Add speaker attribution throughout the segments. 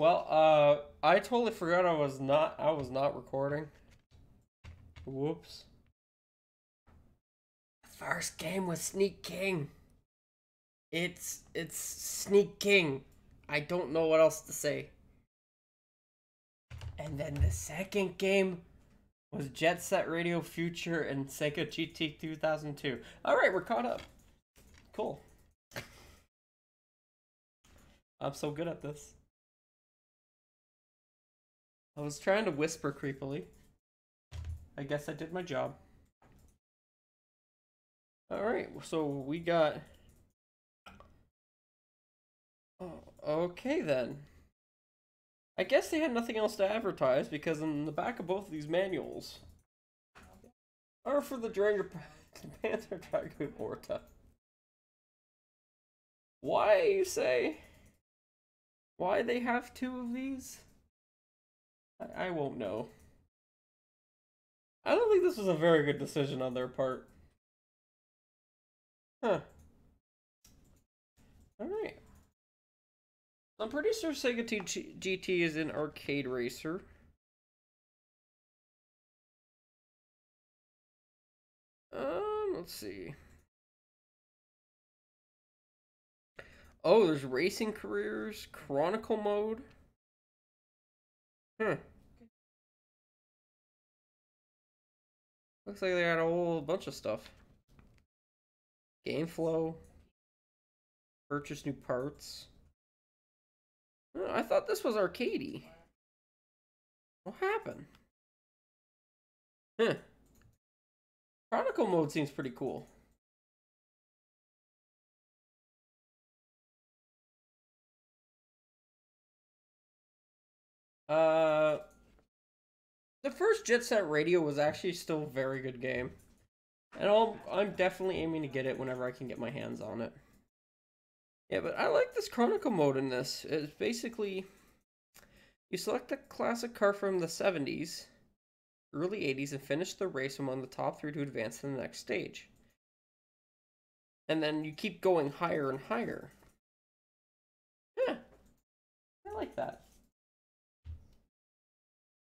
Speaker 1: Well, I totally forgot I was not recording. Whoops. First game was Sneak King. It's Sneak King. I don't know what else to say. And then the second game was Jet Set Radio Future and Sega GT 2002. All right, we're caught up. Cool. I'm so good at this. I was trying to whisper creepily. I guess I did my job. All right, so we got. Oh, okay then. I guess they had nothing else to advertise because in the back of both of these manuals are for the Dragon Panther Dragon Morta. Why, you say? Why they have two of these? I won't know. I don't think this was a very good decision on their part. Huh. Alright. I'm pretty sure Sega GT is an arcade racer. Let's see. Oh, there's racing careers, chronicle mode. Huh. Looks like they had a whole bunch of stuff. Game flow. Purchase new parts. Oh, I thought this was arcadey. What happened? Huh. Chronicle mode seems pretty cool. Uh, the first Jet Set Radio was actually still a very good game. And I'm definitely aiming to get it whenever I can get my hands on it. Yeah, but I like this Chronicle mode in this. It's basically, you select a classic car from the 70s, early 80s, and finish the race among the top three to advance to the next stage. And then you keep going higher and higher. Yeah, I like that.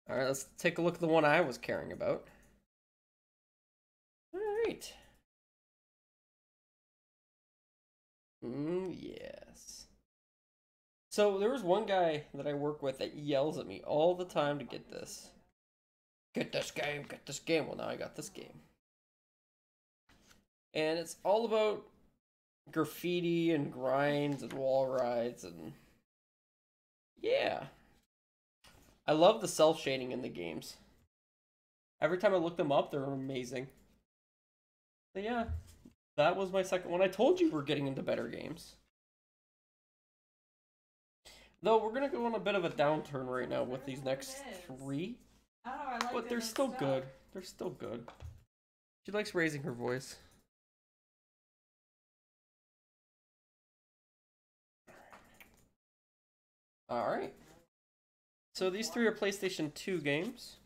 Speaker 1: Alright, let's take a look at the one I was caring about. Alright. Yes. So there was one guy that I work with that yells at me all the time to get this. Get this game, get this game. Well, now I got this game. And it's all about graffiti and grinds and wall rides and yeah. I love the cell shading in the games. Every time I look them up, they're amazing. But yeah, that was my second one. I told you we're getting into better games. Though we're gonna go on a bit of a downturn right now with these next three.
Speaker 2: I don't know, I like
Speaker 1: But they're still good. They're still good. She likes raising her voice. Alright. So these three are PlayStation 2 games.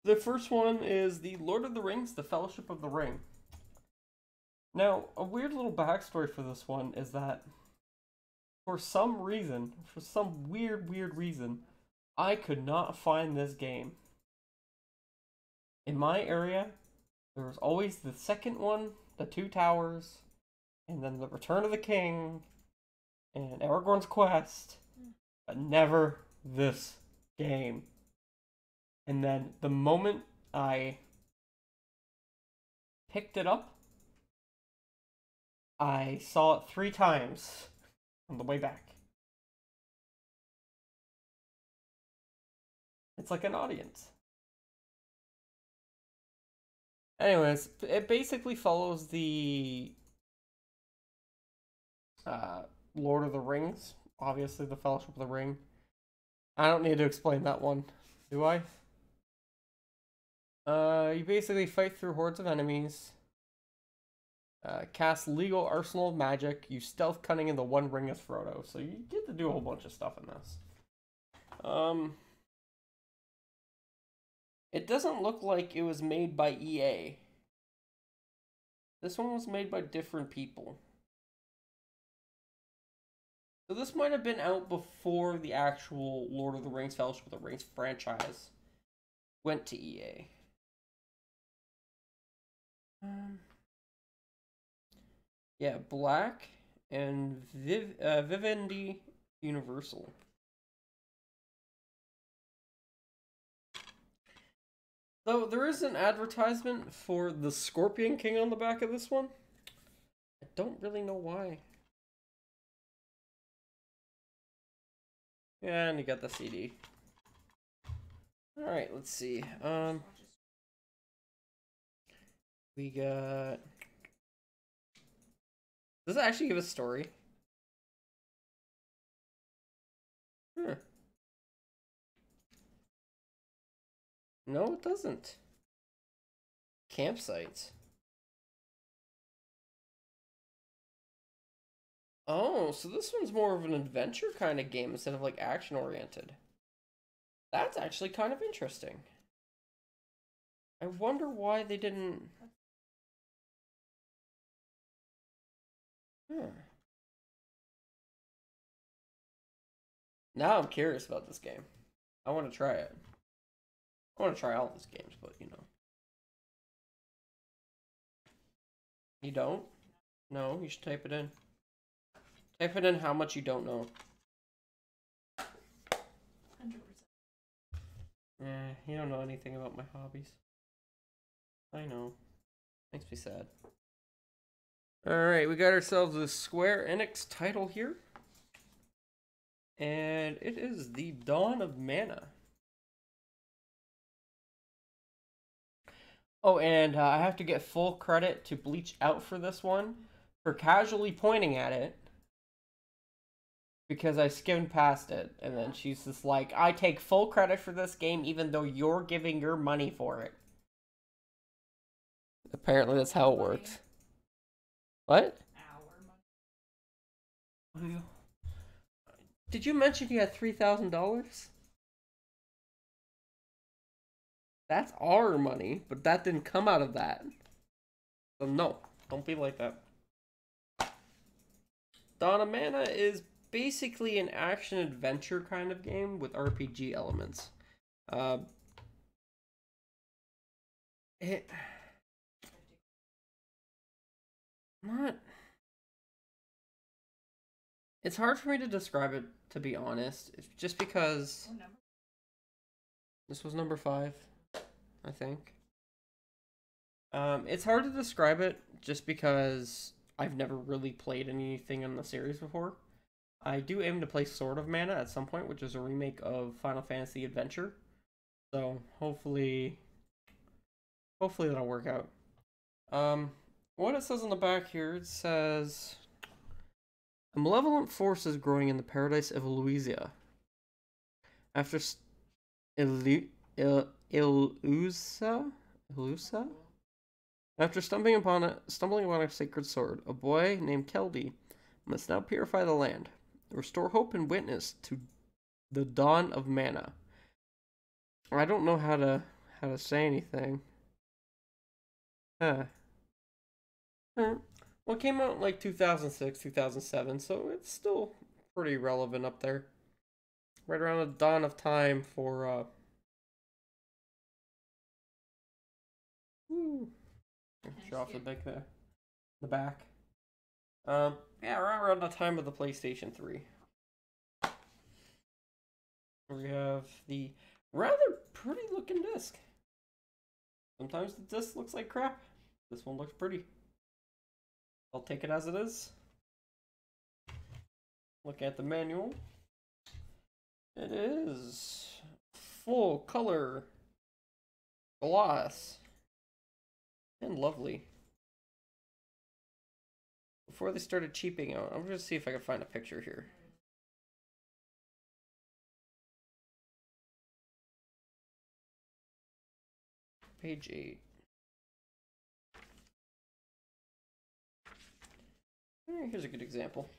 Speaker 1: The first one is the Lord of the Rings, The Fellowship of the Ring. Now, a weird little backstory for this one is that for some reason, for some weird reason, I could not find this game. In my area, there was always the second one, the Two Towers, and then the Return of the King, and Aragorn's Quest, but never this game. And then the moment I picked it up, I saw it 3 times on the way back. It's like an audience. Anyways, it basically follows the Lord of the Rings. Obviously, the Fellowship of the Ring. I don't need to explain that one, do I? You basically fight through hordes of enemies. Cast legal arsenal of magic. Use stealth, cunning, and the One Ring of Frodo. So you get to do a whole bunch of stuff in this. It doesn't look like it was made by EA. This one was made by different people. So this might have been out before the actual Lord of the Rings Fellowship of the Rings franchise went to EA. Yeah, Black and Vivendi Universal. Though there is an advertisement for the Scorpion King on the back of this one. I don't really know why. Yeah, and you got the CD. Alright, let's see. We got... Does it actually give a story? Huh. No, it doesn't. Campsites. Oh, so this one's more of an adventure kind of game instead of like action oriented. That's actually kind of interesting. I wonder why they didn't... Huh. Now I'm curious about this game. I want to try it. I want to try all these games, but you know. You don't? No, you should type it in. Type it in how much you don't know.
Speaker 2: 100%.
Speaker 1: You don't know anything about my hobbies. I know. Makes me sad. Alright, we got ourselves a Square Enix title here. And it is The Dawn of Mana. Oh, and I have to get full credit to Bleach Out for this one, for casually pointing at it, because I skimmed past it, and then she's just like, I take full credit for this game even though you're giving your money for it. Apparently that's how it works. What? Our money. Did you mention you had $3,000? That's our money, but that didn't come out of that. So no, don't be like that. Dawn of Mana is basically an action-adventure kind of game with RPG elements. It's hard for me to describe it, to be honest. It's just because... This was number 5, I think. It's hard to describe it just because I've never really played anything in the series before. I do aim to play Sword of Mana at some point, which is a remake of Final Fantasy Adventure. So hopefully that'll work out. What it says on the back here, it says, a malevolent force is growing in the paradise of Elusia. After Ilusa? After stumbling upon a sacred sword, a boy named Keldy must now purify the land, restore hope and witness to the dawn of Mana. I don't know how to say anything. Well, it came out in like 2006, 2007, so it's still pretty relevant up there. Right around the dawn of time for show off the back. Yeah, right around the time of the PlayStation 3. We have the rather pretty looking disc. Sometimes the disc looks like crap. This one looks pretty. I'll take it as it is. Look at the manual. It is full color gloss and lovely. Before they started cheaping out, I'm going to see if I can find a picture here. Page 8. Here's a good example.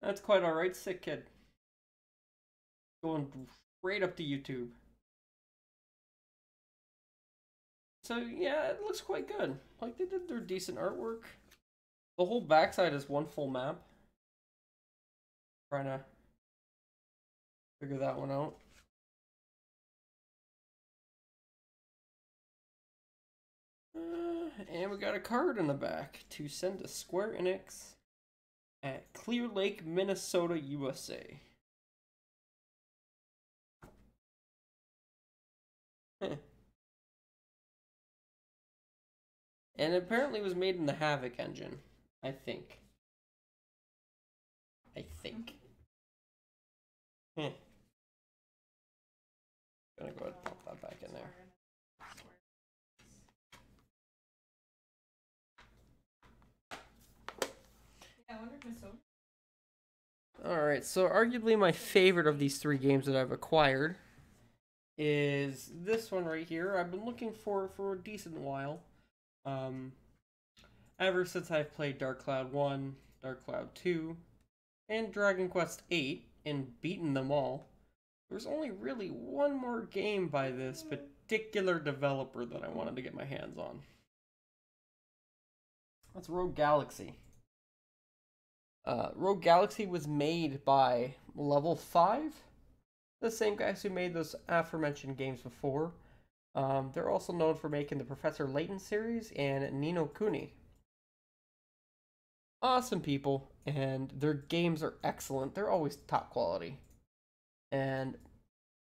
Speaker 1: That's quite alright, sick kid. Going straight up to YouTube. So yeah, it looks quite good. Like, they did their decent artwork. The whole backside is one full map. Trying to figure that one out. And we got a card in the back to send to Square Enix at Clear Lake, Minnesota, USA. And it apparently was made in the Havoc engine, I think. Gonna go ahead and pop that back in there. Alright, so arguably my favorite of these three games that I've acquired is this one right here. I've been looking for a decent while. Ever since I've played Dark Cloud 1, Dark Cloud 2, and Dragon Quest 8 and beaten them all, there's only really one more game by this particular developer that I wanted to get my hands on. That's Rogue Galaxy. Rogue Galaxy was made by Level 5, the same guys who made those aforementioned games before. They're also known for making the Professor Layton series and Ni no Kuni. Awesome people, and their games are excellent. They're always top quality. And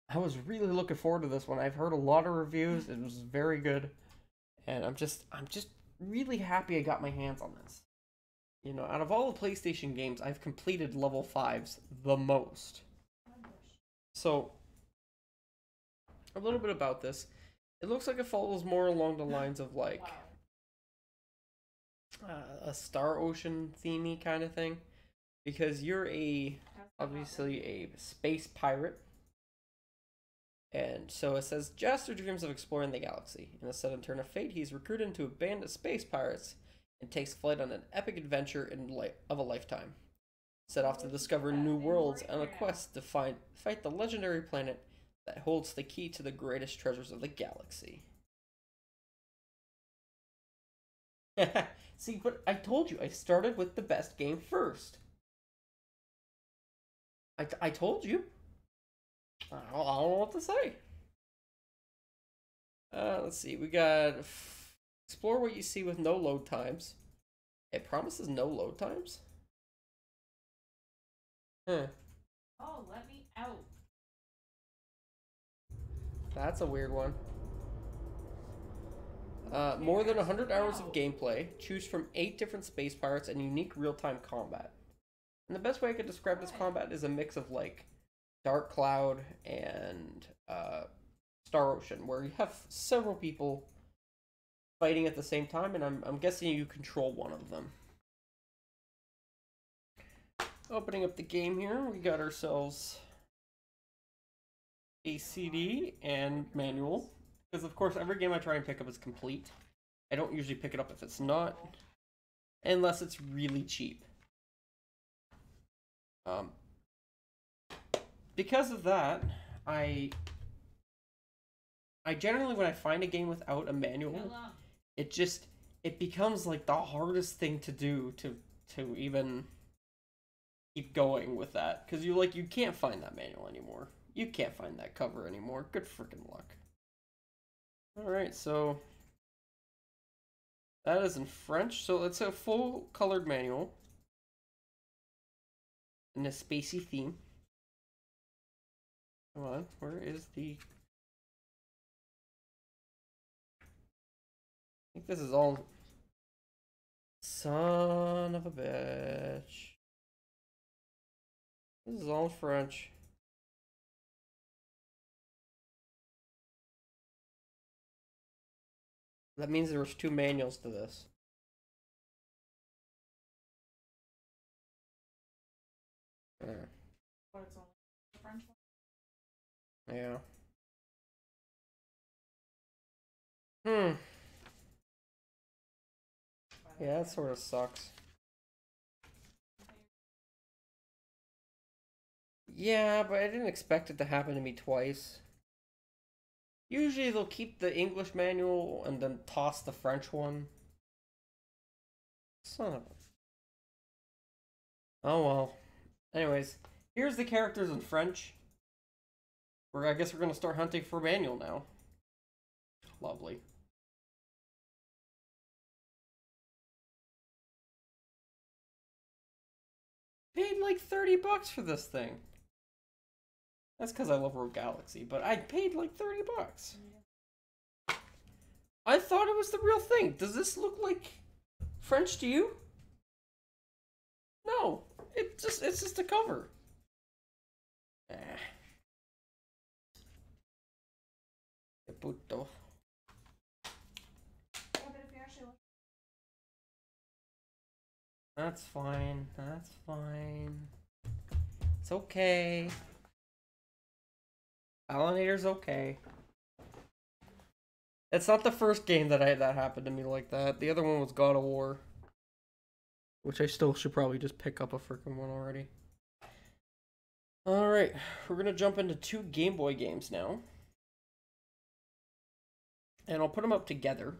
Speaker 1: I was really looking forward to this one. I've heard a lot of reviews. It was very good. And I'm just really happy I got my hands on this. You know, out of all the PlayStation games, I've completed level 5s the most. So, a little bit about this. It looks like it follows more along the lines of like a Star Ocean themey kind of thing, because you're obviously a space pirate, and so it says Jaster dreams of exploring the galaxy. In a sudden turn of fate, he's recruited into a band of space pirates and takes flight on an epic adventure of a lifetime. Set off to discover new worlds on a quest to fight the legendary planet that holds the key to the greatest treasures of the galaxy. See, but I told you, I started with the best game first. I told you. I don't know what to say. Let's see, we got explore what you see with no load times. It promises no load times? Huh.
Speaker 2: Oh, let me out.
Speaker 1: That's a weird one. More than 100 hours of gameplay. Choose from 8 different space pirates and unique real-time combat. And the best way I could describe this combat is a mix of like Dark Cloud and Star Ocean, where you have several people fighting at the same time, and I'm guessing you control one of them. Opening up the game here, we got ourselves a CD and manual, because of course every game I try and pick up is complete. I don't usually pick it up if it's not, unless it's really cheap. Because of that, I generally, when I find a game without a manual, it becomes like the hardest thing to do to even keep going with that, because you can't find that manual anymore. You can't find that cover anymore. Good freaking luck. Alright, so that is in French. So it's a full colored manual in a spacey theme. Come on, where is the... I think this is all... Son of a bitch. This is all in French. That means there was 2 manuals to this. Yeah.
Speaker 2: But it's only the French one?
Speaker 1: Yeah. Yeah, that sort of sucks. Yeah, but I didn't expect it to happen to me twice. Usually they'll keep the English manual and then toss the French one. Son of a Oh well. Anyways, here's the characters in French. I guess we're gonna start hunting for manual now. Lovely. Paid like $30 for this thing. That's because I love Rogue Galaxy, but I paid like $30. I thought it was the real thing. Does this look like French to you? No, it's just a cover. Eh. Puto.
Speaker 2: Yeah, but if you actually look.
Speaker 1: That's fine. That's fine. It's okay. Balonator's okay. It's not the first game that happened to me like that. The other one was God of War, which I still should probably just pick up a freaking one already. All right, we're gonna jump into 2 Game Boy games now, and I'll put them up together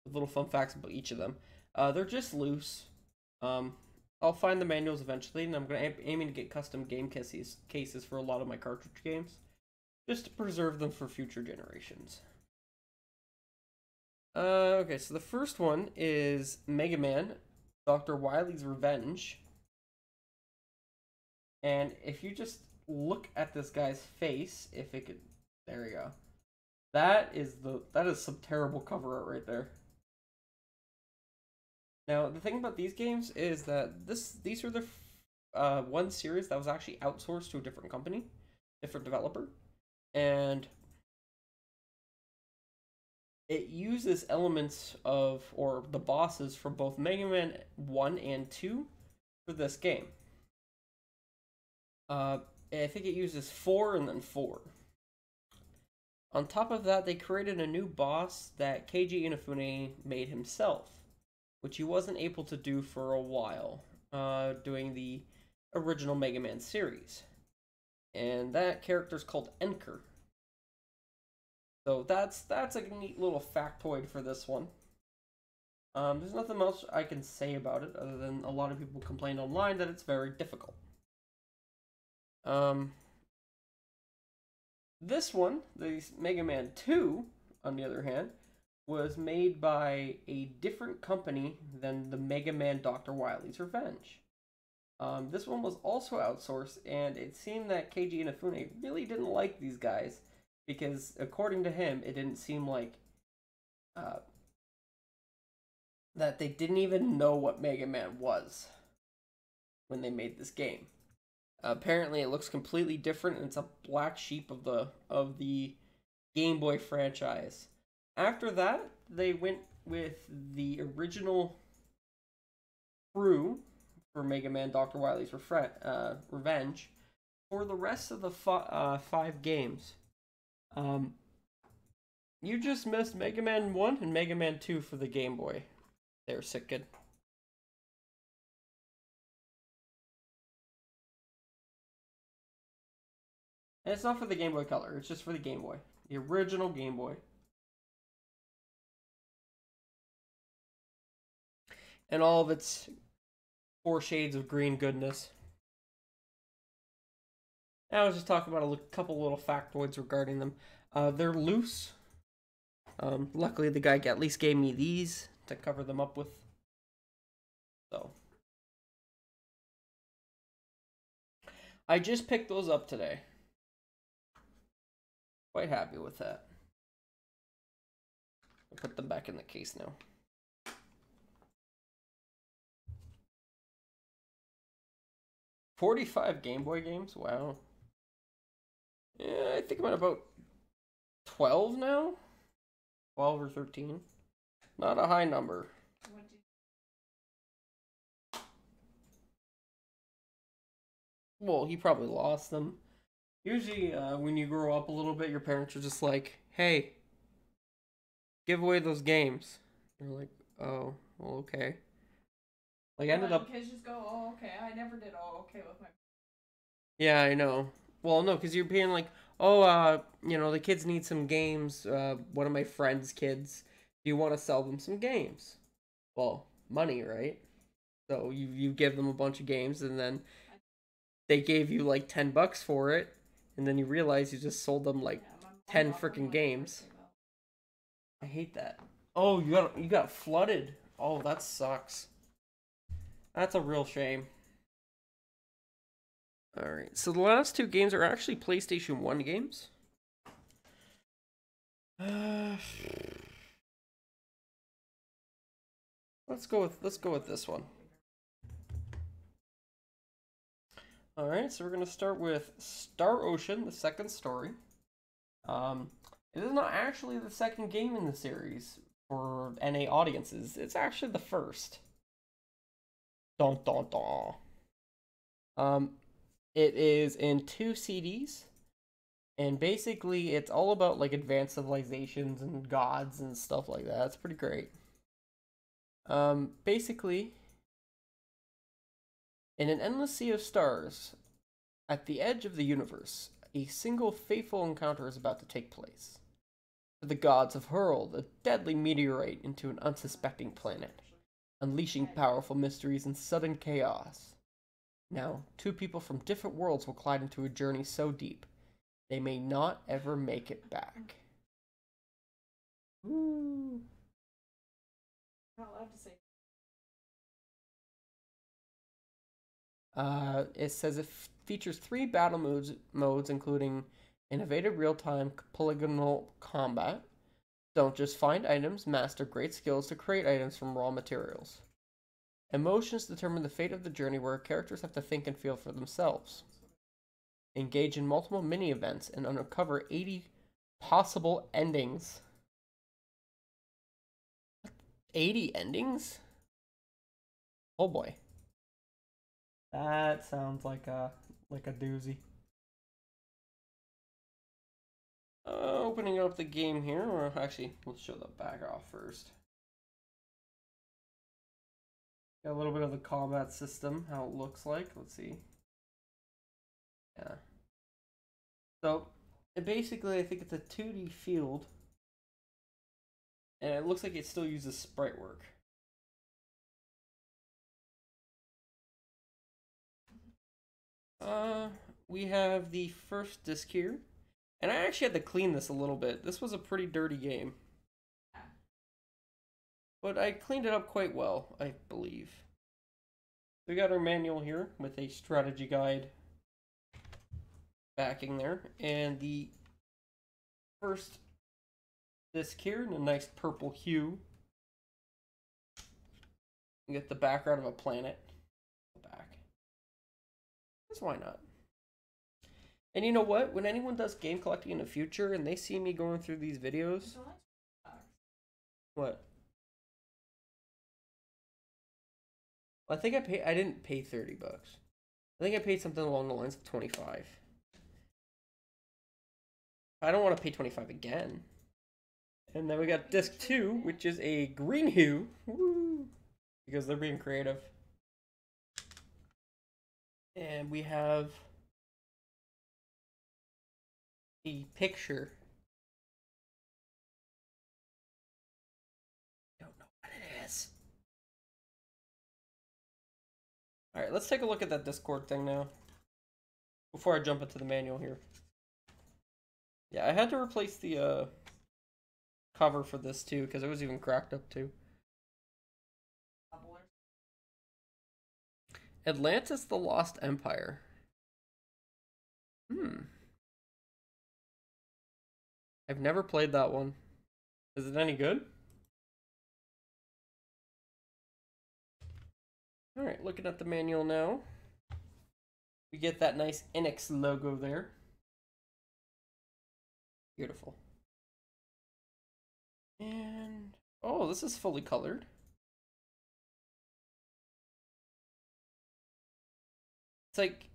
Speaker 1: with little fun facts about each of them. They're just loose. I'll find the manuals eventually, and I'm gonna aiming to get custom game cases for a lot of my cartridge games, just to preserve them for future generations. Okay, so the first one is Mega Man, Dr. Wily's Revenge. And if you just look at this guy's face, if it could, there we go. That is some terrible cover art right there. Now, the thing about these games is that these are the one series that was actually outsourced to a different company, different developer, and it uses elements of, or the bosses from both Mega Man 1 and 2 for this game. I think it uses 4 and then 4. On top of that, they created a new boss that Keiji Inafune made himself, which he wasn't able to do for a while, doing the original Mega Man series. And that character is called Enker. So that's a neat little factoid for this one. There's nothing else I can say about it other than a lot of people complained online that it's very difficult. This one, the Mega Man 2, on the other hand, was made by a different company than the Mega Man Dr. Wily's Revenge. This one was also outsourced, and it seemed that Keiji Inafune really didn't like these guys, because according to him, it didn't seem like that they didn't even know what Mega Man was when they made this game. Apparently, it looks completely different, and it's a black sheep of the Game Boy franchise. After that, they went with the original crew for Mega Man Dr. Wily's Revenge for the rest of the 5 games. You just missed Mega Man 1 and Mega Man 2 for the Game Boy. They're sick good. And it's not for the Game Boy Color, it's just for the Game Boy. The original Game Boy. And all of its 4 shades of green goodness. I was just talking about a couple little factoids regarding them. They're loose. Luckily, the guy at least gave me these to cover them up with. So. I just picked those up today. Quite happy with that. I'll put them back in the case now. $45 Game Boy games? Wow. Yeah, I think I'm at about 12 now? 12 or 13. Not a high number. Well, he probably lost them. Usually, when you grow up a little bit, your parents are just like, hey, give away those games. You're like, oh, well, okay. Like, I ended up...
Speaker 2: Kids just go, oh, okay. I never did oh, okay with my...
Speaker 1: Yeah, I know. Well, no, because you're being like, oh, the kids need some games. One of my friend's kids, do you want to sell them some games? Well, money, right? So you give them a bunch of games, and then they gave you like $10 for it, and then you realize you just sold them like 10 freaking games. I hate that. Oh, you got flooded. Oh, that sucks. That's a real shame. All right, so the last two games are actually PlayStation 1 games. Let's go with this one. All right, so we're gonna start with Star Ocean, the second story. It is not actually the second game in the series for NA audiences. It's actually the first. Dun dun dun. It is in 2 CDs, and basically it's all about like advanced civilizations and gods and stuff like that. It's pretty great. Basically, in an endless sea of stars, at the edge of the universe, a single fateful encounter is about to take place. The gods have hurled a deadly meteorite into an unsuspecting planet, unleashing powerful mysteries and sudden chaos. Now, two people from different worlds will collide into a journey so deep, they may not ever make it back. Woo.
Speaker 2: Not allowed to say.
Speaker 1: It says it features 3 battle modes, including innovative real-time polygonal combat. Don't just find items, master great skills to create items from raw materials. Emotions determine the fate of the journey, where characters have to think and feel for themselves. Engage in multiple mini-events and uncover 80 possible endings. 80 endings? Oh boy. That sounds like a doozy. Opening up the game here, or actually, let's show the back off first. Got a little bit of the combat system, how it looks like. Let's see. Yeah. So, basically, I think it's a 2D field, and it looks like it still uses sprite work. We have the first disc here. And I actually had to clean this a little bit. This was a pretty dirty game. But I cleaned it up quite well, I believe. We got our manual here with a strategy guide backing there. And the first disc here in a nice purple hue. You get the background of a planet. Back. That's why not. And you know what? When anyone does game collecting in the future and they see me going through these videos... What? I think I didn't pay $30. I think I paid something along the lines of 25. I don't want to pay 25 again. And then we got disc 2, which is a green hue. Woo! Because they're being creative. And we have the picture. I don't know what it is. Alright, let's take a look at that Discord thing now. Before I jump into the manual here. Yeah, I had to replace the cover for this too, because it was even cracked up too. Atlantis the Lost Empire. I've never played that one. Is it any good? Alright, looking at the manual now. We get that nice Enix logo there. Beautiful. And, oh, this is fully colored. It's like,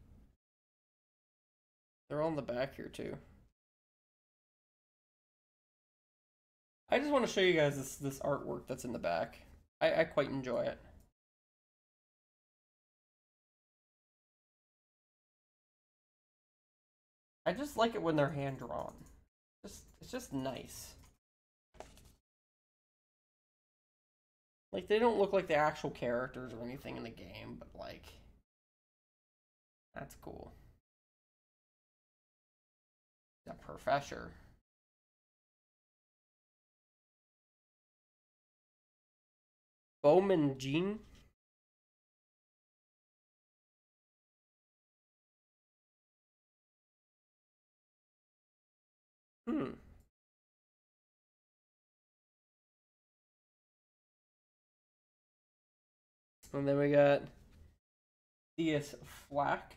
Speaker 1: they're on the back here too. I just want to show you guys this artwork that's in the back. I quite enjoy it. I just like it when they're hand drawn. It's just nice. Like, they don't look like the actual characters or anything in the game, but, like, that's cool. The Professor. Bowman Jean? Hmm. And then we got Theus Flack.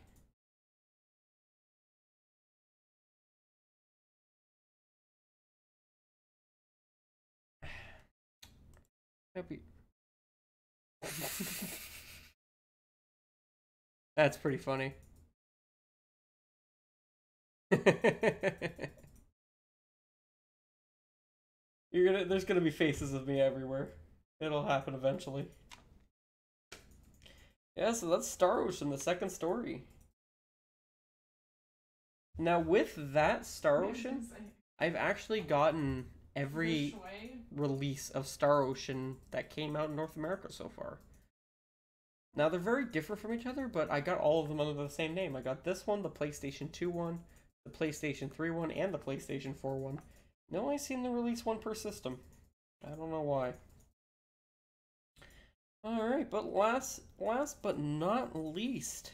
Speaker 1: Maybe. That's pretty funny. There's gonna be faces of me everywhere. It'll happen eventually. Yeah, so that's Star Ocean, the second story. Now with that Star Ocean, I've actually gotten every release of Star Ocean that came out in North America so far. Now they're very different from each other, but I got all of them under the same name. I got this one, the PlayStation 2 one, the PlayStation 3 one, and the PlayStation 4 one. No, only seem to release one per system. I don't know why. Alright, but last but not least,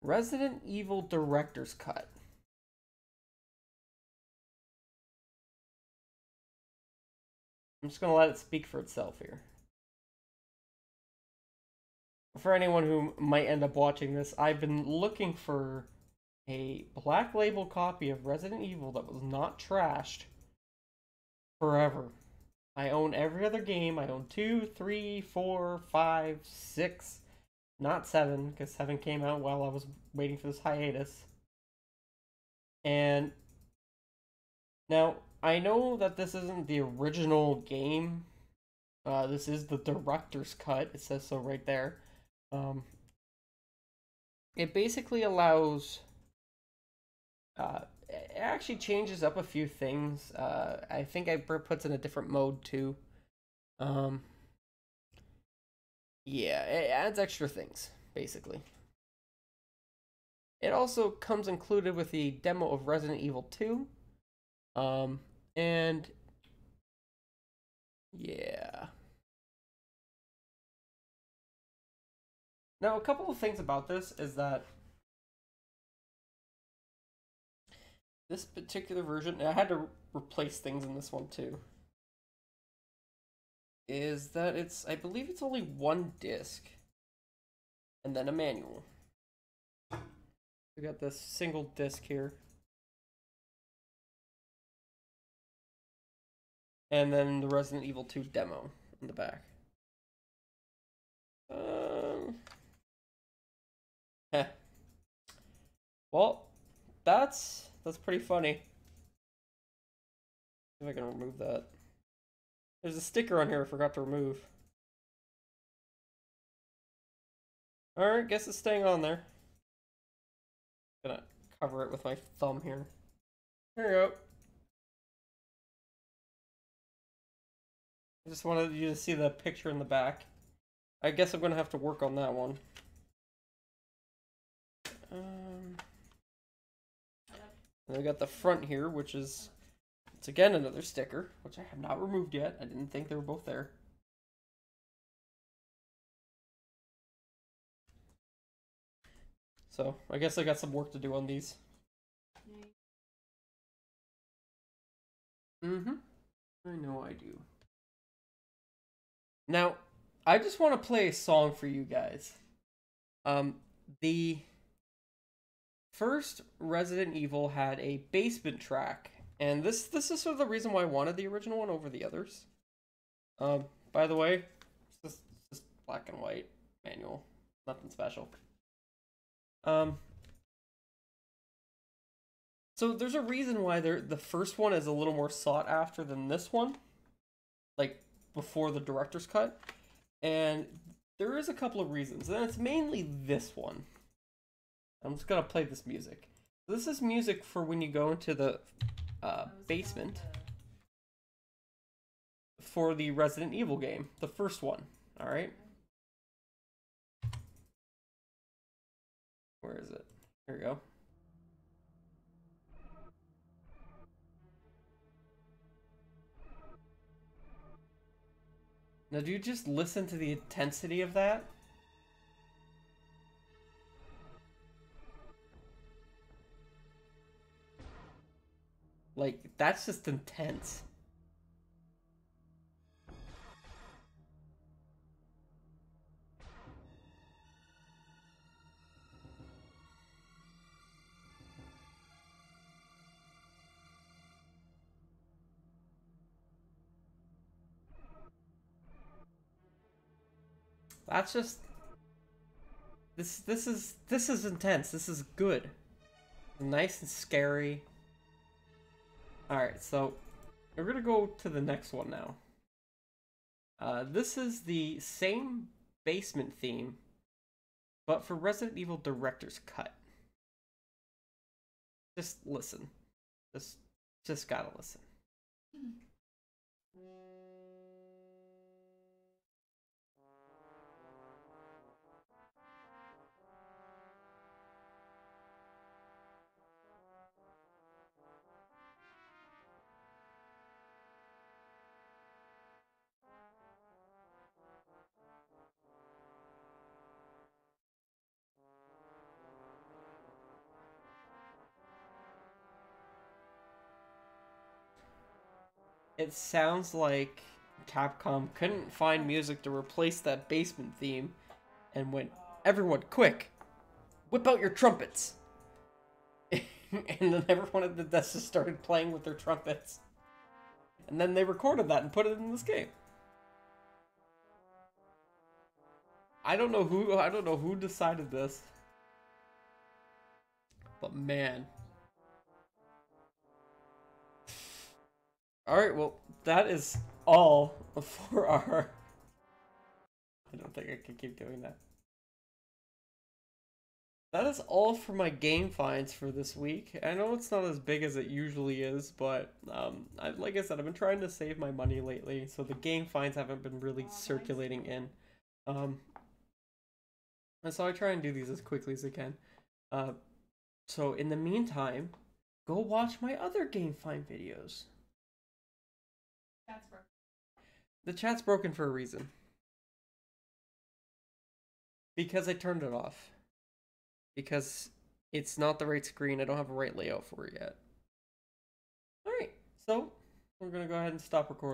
Speaker 1: Resident Evil Director's Cut. I'm just going to let it speak for itself here. For anyone who might end up watching this, I've been looking for a black label copy of Resident Evil that was not trashed forever. I own every other game. I own 2, 3, 4, 5, 6, not 7, because 7 came out while I was waiting for this hiatus. And now, I know that this isn't the original game. This is the director's cut. It says so right there. It basically allows... it actually changes up a few things. I think it puts in a different mode too. Yeah, it adds extra things, basically. It also comes included with the demo of Resident Evil 2. And yeah. Now, a couple of things about this is that this particular version, I had to replace things in this one too, is that I believe it's only one disc and then a manual. We got this single disc here. And then the Resident Evil 2 demo in the back. Heh. Well, that's pretty funny. See if I can remove that. There's a sticker on here I forgot to remove. Alright, guess it's staying on there. Gonna cover it with my thumb here. There you go. I just wanted you to see the picture in the back. I guess I'm gonna have to work on that one. And I got the front here, which is, it's again another sticker, which I have not removed yet. I didn't think they were both there. So, I guess I got some work to do on these. I know I do. Now, I just want to play a song for you guys. The first Resident Evil had a basement track, and this is sort of the reason why I wanted the original one over the others. By the way, it's just black and white manual, nothing special. So there's a reason why the first one is a little more sought after than this one, like before the director's cut, and there is a couple of reasons, and it's mainly this one. I'm just gonna play this music. This is music for when you go into the basement. for the Resident Evil game, the first one. All right. Where is it? Here we go. Now, do you just listen to the intensity of that? Like, that's just intense. That's just this is intense. This is good. Nice and scary. Alright, so we're gonna go to the next one now. This is the same basement theme, but for Resident Evil Director's Cut. Just listen. Just gotta listen. It sounds like Capcom couldn't find music to replace that basement theme and went, everyone, quick, whip out your trumpets. And then everyone at the desk just started playing with their trumpets. And then they recorded that and put it in this game. I don't know who decided this. But man. Alright, well, that is all for our... I don't think I can keep doing that. That is all for my game finds for this week. I know it's not as big as it usually is, but like I said, I've been trying to save my money lately, so the game finds haven't been really circulating in. And so I try and do these as quickly as I can. So in the meantime, go watch my other game find videos.
Speaker 2: Chat's broken.
Speaker 1: The chat's broken for a reason. Because I turned it off. Because it's not the right screen. I don't have a right layout for it yet. Alright, so we're going to go ahead and stop recording.